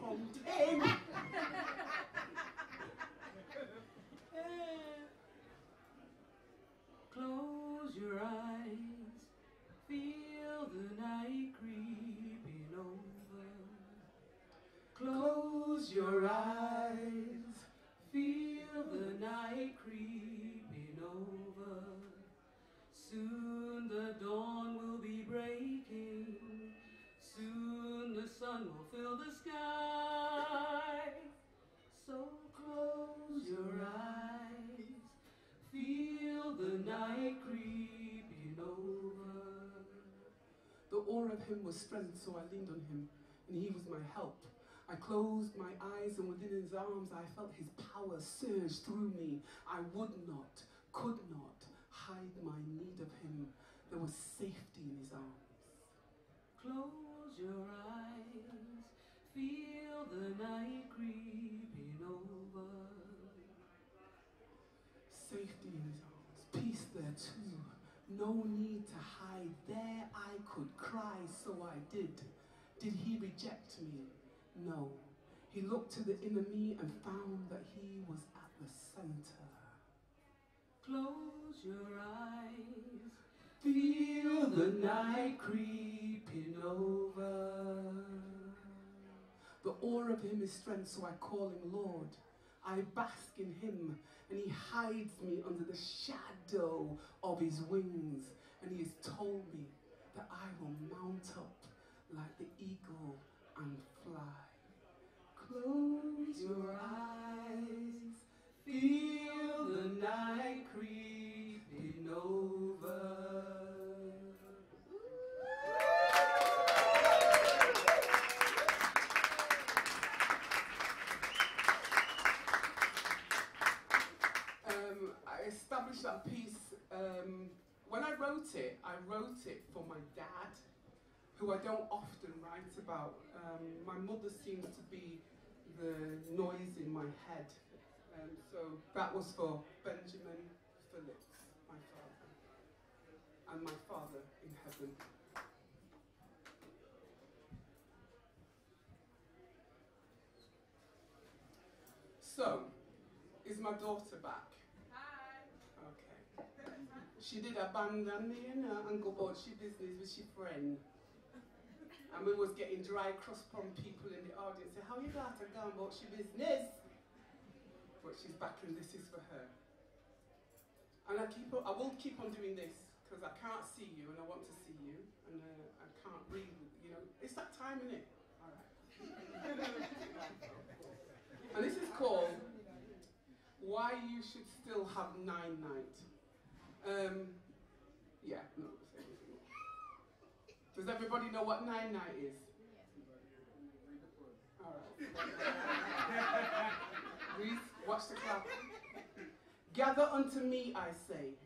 from 10. Close your eyes, feel the night creeping over. Close your eyes, feel the night creeping over. Soon the dawn will be breaking, soon the sun will fill the sky. So close your eyes, feel the night creeping over. The aura of him was strength, so I leaned on him, and he was my help. I closed my eyes, and within his arms I felt his power surge through me. I would not, could not hide my need of him. There was safety in his arms. Close your eyes, feel the night creeping over. Safety in his arms, peace there too. No need to hide, there I could cry, so I did. Did he reject me? No. He looked to the inner me and found that he was at the center. Close your eyes, feel the night creeping over. The aura of him is strength, so I call him Lord. I bask in him, and he hides me under the shadow of his wings. And he has told me that I will mount up like the eagle and fly. Close your eyes, feel the night creeping over. I established that piece, when I wrote it for my dad, who I don't often write about. My mother seems to be the noise in my head. So that was for Benjamin Phillips, my father, and my Father in heaven. So, is my daughter back? Hi. Okay. She did abandon me, you know, and go about she business with she friend. And we was getting dry cross from people in the audience say, how your daughter gone about she business? But she's back and this is for her. And I will keep on doing this because I can't see you and I want to see you and I can't read, you know, it's that time, isn't it? All right. And this is called Why You Should Still Have 9 Night. Yeah, no, say anything more. Does everybody know what 9 Night is? All right. Reese, watch the clap. Gather unto me, I say.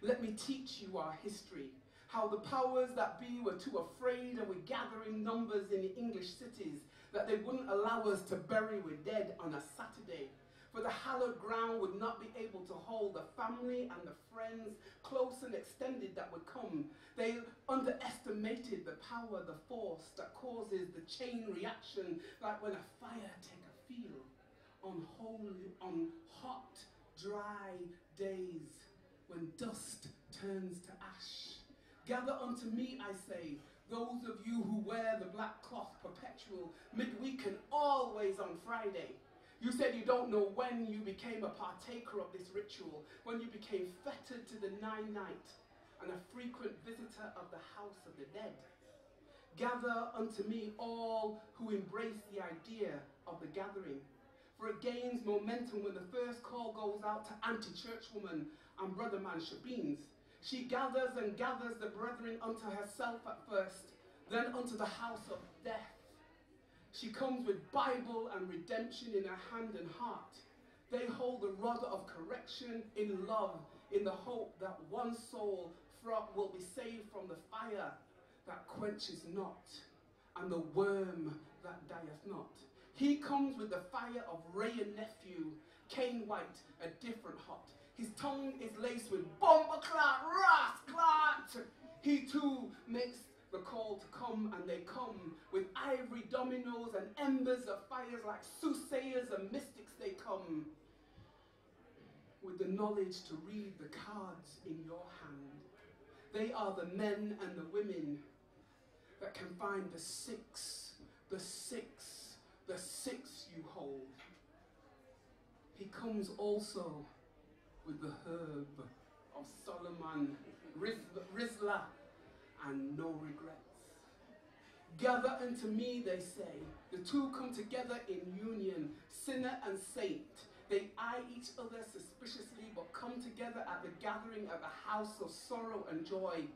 Let me teach you our history. How the powers that be were too afraid and were gathering numbers in the English cities that they wouldn't allow us to bury the dead on a Saturday. For the hallowed ground would not be able to hold the family and the friends close and extended that would come. They underestimated the power, the force that causes the chain reaction, like when a fire take a feel on hot, dry days when dust turns to ash. Gather unto me, I say, those of you who wear the black cloth perpetual, midweek and always on Friday. You said you don't know when you became a partaker of this ritual, when you became fettered to the 9 Night and a frequent visitor of the house of the dead. Gather unto me all who embrace the idea of the gathering, for it gains momentum when the first call goes out to anti-churchwoman and brother man Shabines. She gathers and gathers the brethren unto herself at first, then unto the house of death. She comes with Bible and redemption in her hand and heart. They hold the rod of correction in love, in the hope that one soul will be saved from the fire that quenches not, and the worm that dieth not. He comes with the fire of Ray and nephew, Cain White, a different hot. His tongue is laced with bomber clot, ras clot. He too makes the call to come, and they come with ivory dominoes and embers of fires like soothsayers and mystics. They come with the knowledge to read the cards in your hand. They are the men and the women that can find the six you hold. He comes also with the herb of Solomon, Rizla, and no regrets. Gather unto me, they say. The two come together in union, sinner and saint. They eye each other suspiciously, but come together at the gathering at the house of sorrow and joy.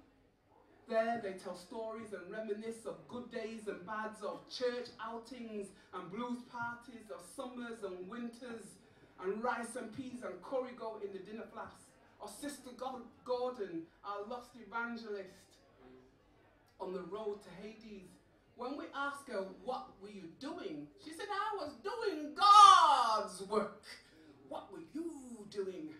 There they tell stories and reminisce of good days and bads, of church outings and blues parties, of summers and winters, and rice and peas and corrigo in the dinner flask, of Sister Gordon, our lost evangelist, on the road to Hades. When we asked her, what were you doing? She said, I was doing God's work. What were you doing?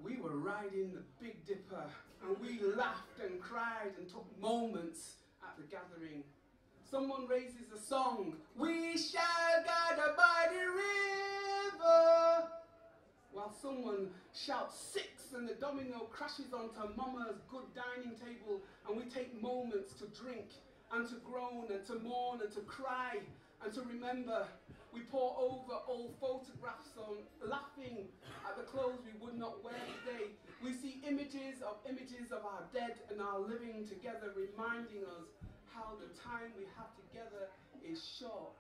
We were riding the Big Dipper, and we laughed and cried and took moments at the gathering. Someone raises a song, we shall gather by the river, while someone shouts six and the domino crashes onto Mama's good dining table, and we take moments to drink and to groan and to mourn and to cry and to remember. We pour over old photographs on, laughing at the clothes we would not wear today. We see images of our dead and our living together, reminding us how the time we have together is short,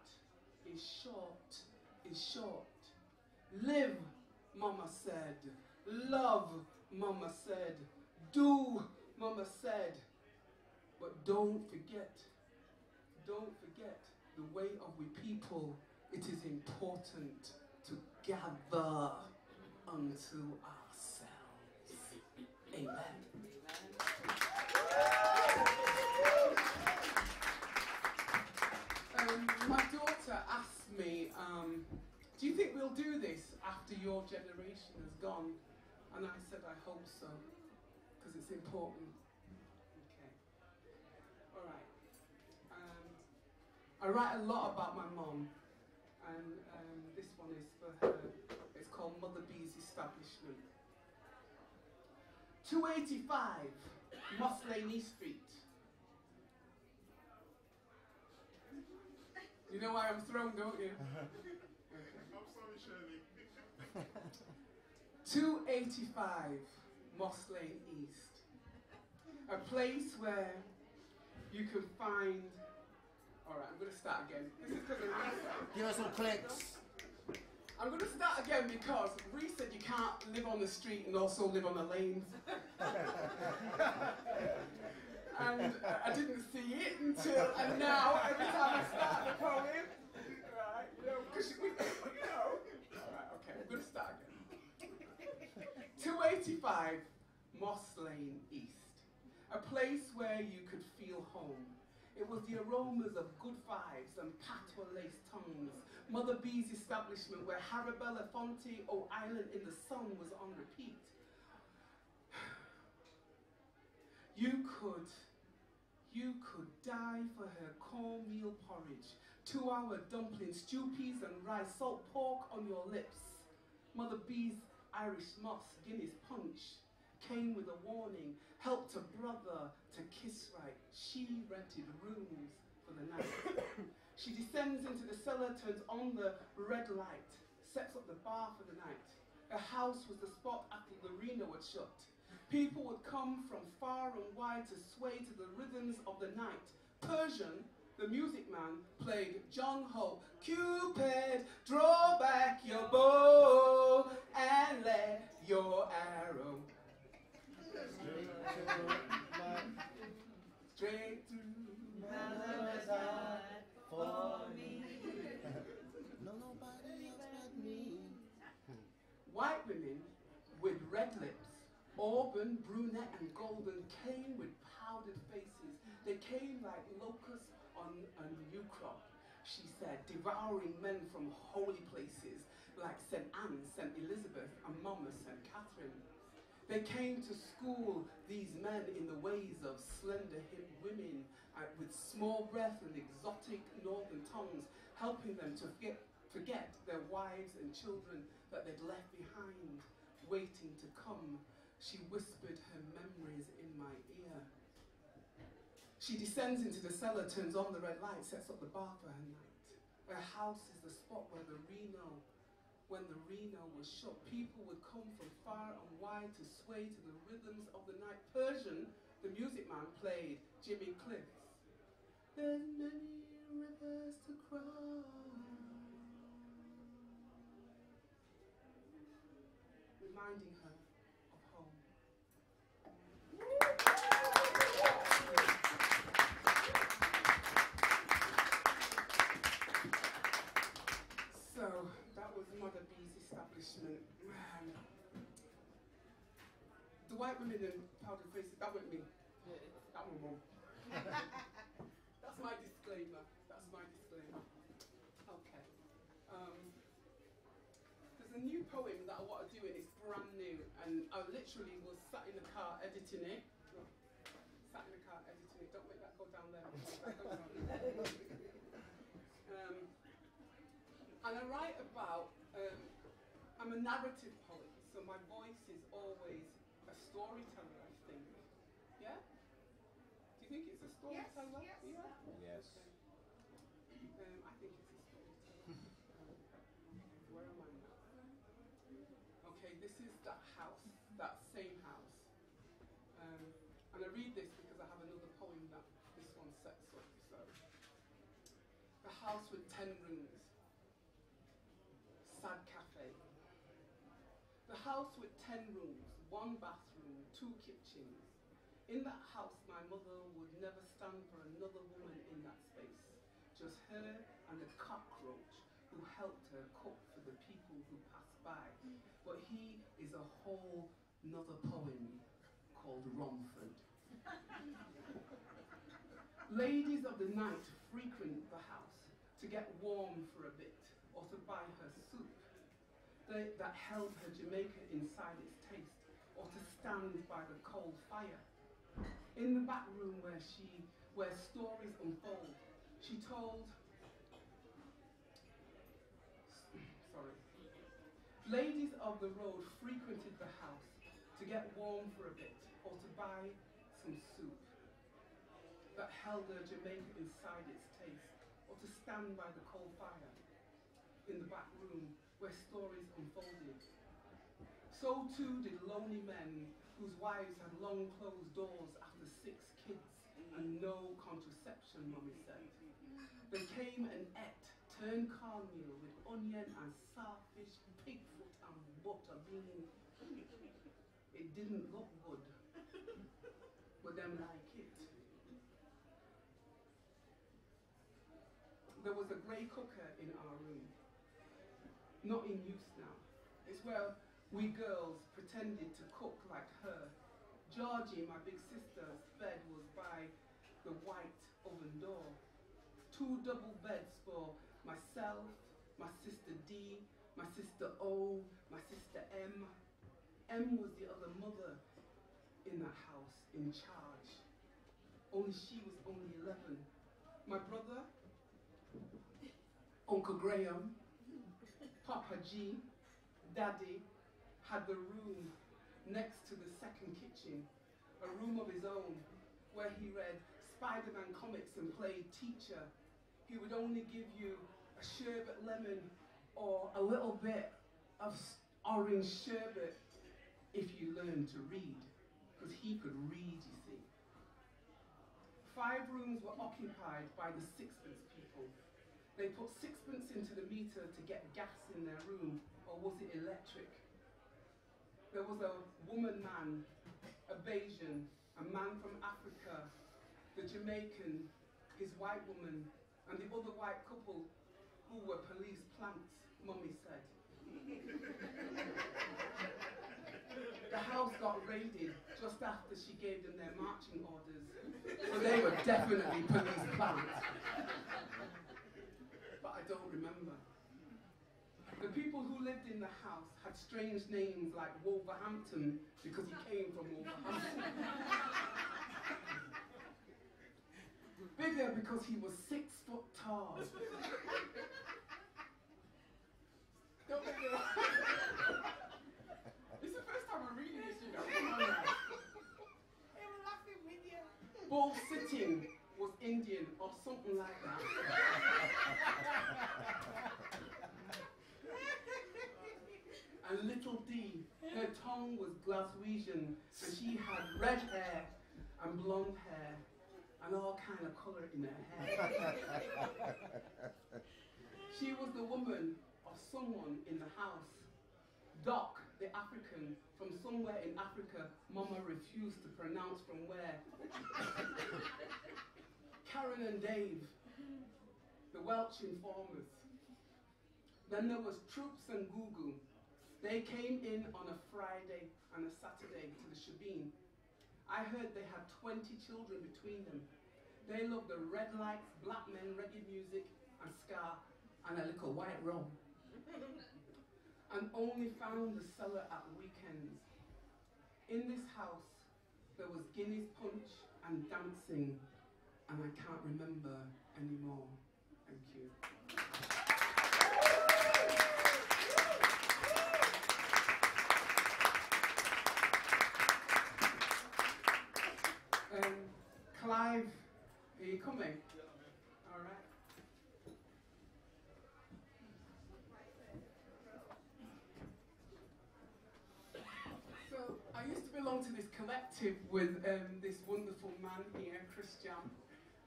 is short, is short. Live, Mama said. Love, Mama said. Do, Mama said. But don't forget the way of we people. It is important to gather unto ourselves. Amen. My daughter asked me, do you think we'll do this after your generation is gone? And I said, I hope so, because it's important. Okay. All right. I write a lot about my mom. And this one is for her. It's called Mother B's Establishment. 285 Moss Lane East Street. You know why I'm thrown, don't you? Okay. I'm sorry, Shirley. 285 Moss Lane East. A place where you can find. Alright, I'm going to start again. This is because of Reese. Give us some clicks. I'm going to start again because Reese said you can't live on the street and also live on the lanes. And I didn't see it until, and now every time I start the poem, right, you know, because you know. Alright, okay, I'm going to start again. 285 Moss Lane East. A place where you could feel home. It was the aromas of good vibes and patois-laced tongues. Mother B's establishment where Harabella Fonte, O Island in the Sun was on repeat. You could die for her cornmeal porridge, 2-hour dumplings, stew peas and rice, salt pork on your lips. Mother B's Irish moss, Guinness punch, came with a warning, helped a brother to kiss right. She rented rooms for the night. She descends into the cellar, turns on the red light, sets up the bar for the night. Her house was the spot after the arena was shut. People would come from far and wide to sway to the rhythms of the night. Persian, the music man, played John Hope. Cupid, draw back your bow and let your arrow straight through Mother's heart for me. No, nobody else but me. White women with red lips, auburn, brunette and golden, came with powdered faces. They came like locusts on a new crop, she said, devouring men from holy places like St. Anne, St. Elizabeth and Mama St. Catherine. They came to school these men in the ways of slender hip women with small breath and exotic northern tongues, helping them to forget their wives and children that they'd left behind, waiting to come. She whispered her memories in my ear. She descends into the cellar, turns on the red light, sets up the bar for her night. Her house is the spot where when the Reno was shut, people would come from far and wide to sway to the rhythms of the night. Persian, the music man, played Jimmy Cliff's There's Many Rivers to Cross, reminding her of home. So that was Mother B's establishment. Man. The white women in powdered faces, that wasn't me. That was Mom. That's my disclaimer. That's my disclaimer. Okay. There's a new poem that I want to do and it's brand new. And I literally was sat in the car editing it. Sat in the car editing it. Don't make that go down there. And I write about, I'm a narrative poet, so my voice is always a storyteller, I think. Yeah? Do you think it's a storyteller? Yes. Yeah? Yes. Okay. I think it's a storyteller. Where am I now? Okay, this is that house, that same house. And I read this because I have another poem that this one sets up. So, the house with 10 rooms. Sad cafe. The house with 10 rooms, 1 bathroom, 2 kitchens. In that house, my mother would never stand for another woman in that space. Just her and a cockroach who helped her cook for the people who passed by. But he is a whole nother poem called Romford. Ladies of the night frequent the house to get warm for a bit or to buy her soup that held her Jamaica inside its taste, or to stand by the cold fire. In the back room where stories unfold, she told, ladies of the road frequented the house to get warm for a bit, or to buy some soup that held her Jamaica inside its taste, or to stand by the cold fire. In the back room where stories unfolded. So too did lonely men whose wives had long closed doors after 6 kids and no contraception, Mummy said. They came and ate turned cornmeal with onion and saltfish, pig foot and butter bean. It didn't look good, but them like it. There was a grey cooker in our room. Not in use now. It's where we girls pretended to cook like her. Georgie, my big sister's bed was by the white oven door. 2 double beds for myself, my sister D, my sister O, my sister M. M was the other mother in the house, in charge. Only she was only 11. My brother, Uncle Graham, Papa G, Daddy, had the room next to the second kitchen, a room of his own, where he read Spider-Man comics and played teacher. He would only give you a sherbet lemon or a little bit of orange sherbet if you learned to read, because he could read, you see. 5 rooms were occupied by the sixpence people. They put sixpence into the meter to get gas in their room, or was it electric? There was a woman-man, a Bayesian, a man from Africa, the Jamaican, his white woman, and the other white couple who were police plants, Mummy said. The house got raided just after she gave them their marching orders, so they were definitely police plants. But I don't remember. The people who lived in the house had strange names like Wolverhampton because he came from Wolverhampton. Bigger because he was 6 foot tall. Don't get me wrong. It's the first time I'm reading this, you know. Come on now. I'm laughing with you. Bull sitting was Indian or something like that. And little D, her tongue was Glaswegian, and she had red hair and blonde hair and all kind of colour in her hair. She was the woman of someone in the house. Doc, the African, from somewhere in Africa, Mama refused to pronounce from where. Karen and Dave, the Welsh informers. Then there was Troops and Gugu. They came in on a Friday and a Saturday to the Shebeen. I heard they had 20 children between them. They loved the red lights, black men, reggae music, and ska, and a little white rum. And only found the cellar at weekends. In this house, there was Guinness punch and dancing, and I can't remember anymore. Thank you. Clive, are you coming? All right. So I used to belong to this collective with this wonderful man here, Chris Jam,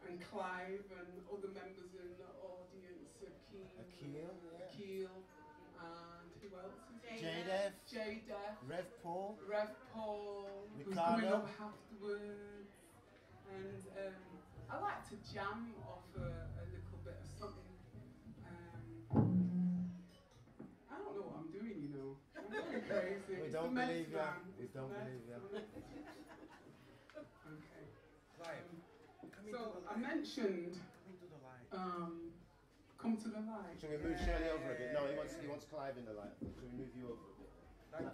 and Clive, and other members in the audience, Akil, and who else is here? J-Def, Rev Paul, who's coming up afterwards. And I like to jam off a little bit of something. I don't know what I'm doing, you know. I'm going crazy. We don't believe you. We don't believe you. Okay. Clive, So I mentioned come to the light. Shall we move Shirley over a bit? No, he wants Clive in the light. Shall we move you over a bit? Thank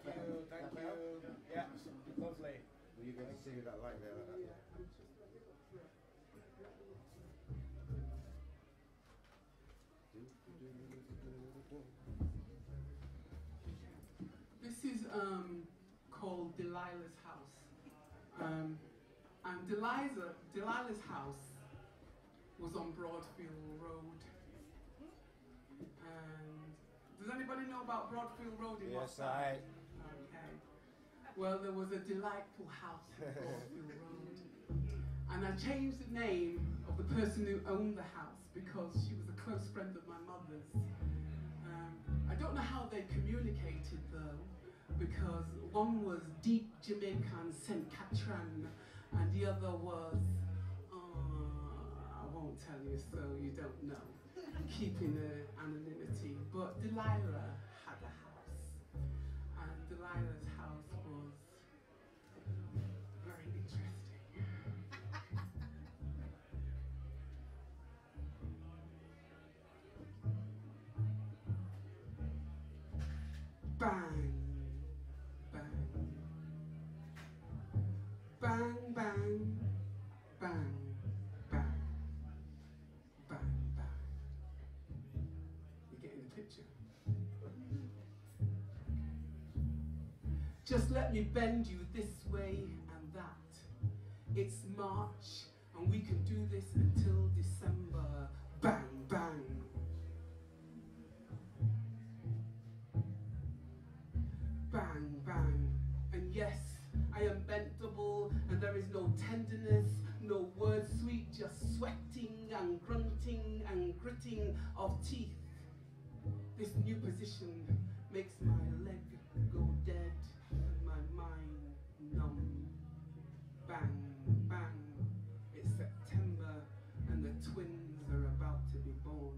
you. Yeah, lovely. Were you going to see with that light there? Like that? Yeah. This is called Delilah's house. And Delilah's house was on Broadfield Road. And does anybody know about Broadfield Road in Yes, Washington? Okay. Well, there was a delightful house on Broadfield Road. And I changed the name of the person who owned the house because she was a close friend of my mother's. I don't know how they communicated though, because one was deep Jamaican St. Catran, and the other was, I won't tell you so you don't know, keeping anonymity. But Delilah had a house, and Delilah's house was very interesting. Bang, bang, bang, bang, bang, bang, bang, bang. You're getting the picture? Just let me bend you this way and that. It's March and we can do this until December. Bang, bang. Bang, bang, and yes, I am bent double, and there is no tenderness, no word sweet, just sweating and grunting and gritting of teeth. This new position makes my leg go dead and my mind numb. Bang, bang, it's September and the twins are about to be born.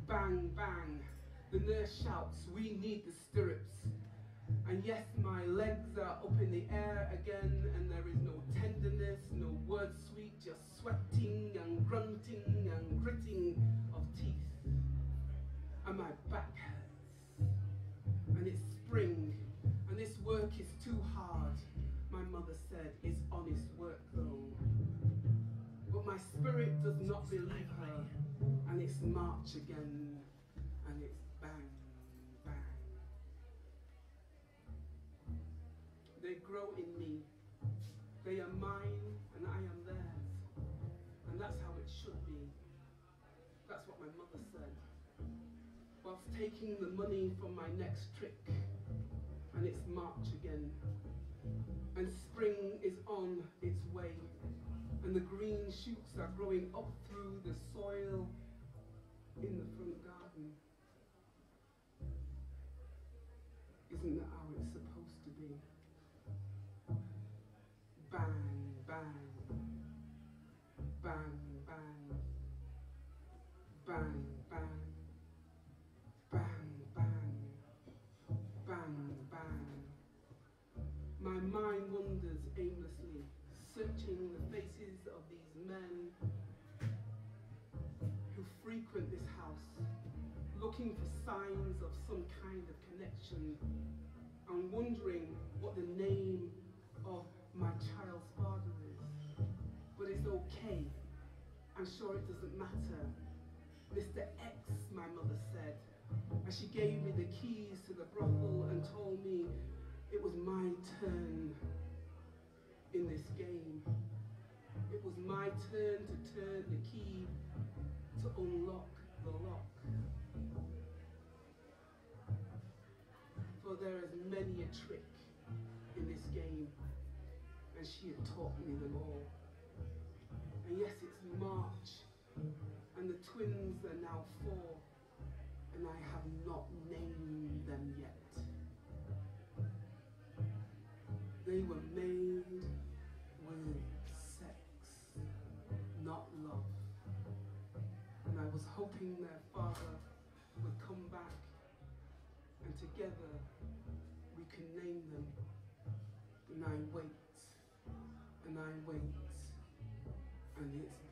Bang, bang, the nurse shouts, we need the stirrups. And yes, my legs are up in the air again, and there is no tenderness, no word sweet, just sweating and grunting and gritting of teeth. And my back hurts. And it's spring, and this work is too hard. My mother said, it's honest work though. But my spirit does not believe her, and it's March again, and it's bang, bang. They grow in me. They are mine, and I am theirs. And that's how it should be. That's what my mother said. Whilst taking the money from my next trick, and it's March again. And spring is on its way, and the green shoots are growing up through the soil in the front garden. Isn't that how it's supposed to be? Bang, bang, bang, bang, bang, bang, bang, bang, bang, bang. My mind wanders aimlessly, searching the faces of these men who frequent this house, looking for signs of some kind of connection, and wondering what the name of my child's father is. But it's okay. I'm sure it doesn't matter. Mr. X, my mother said, as she gave me the keys to the brothel and told me it was my turn in this game. It was my turn to turn the key to unlock the lock. For there is many a trick in this game, and she had taught me them all. And yes, it's March, and the twins are now 4, and I have not named them yet. They were made with sex, not love. And I was hoping their father would come back, and together we can name them. And I wait, and I wait, and it's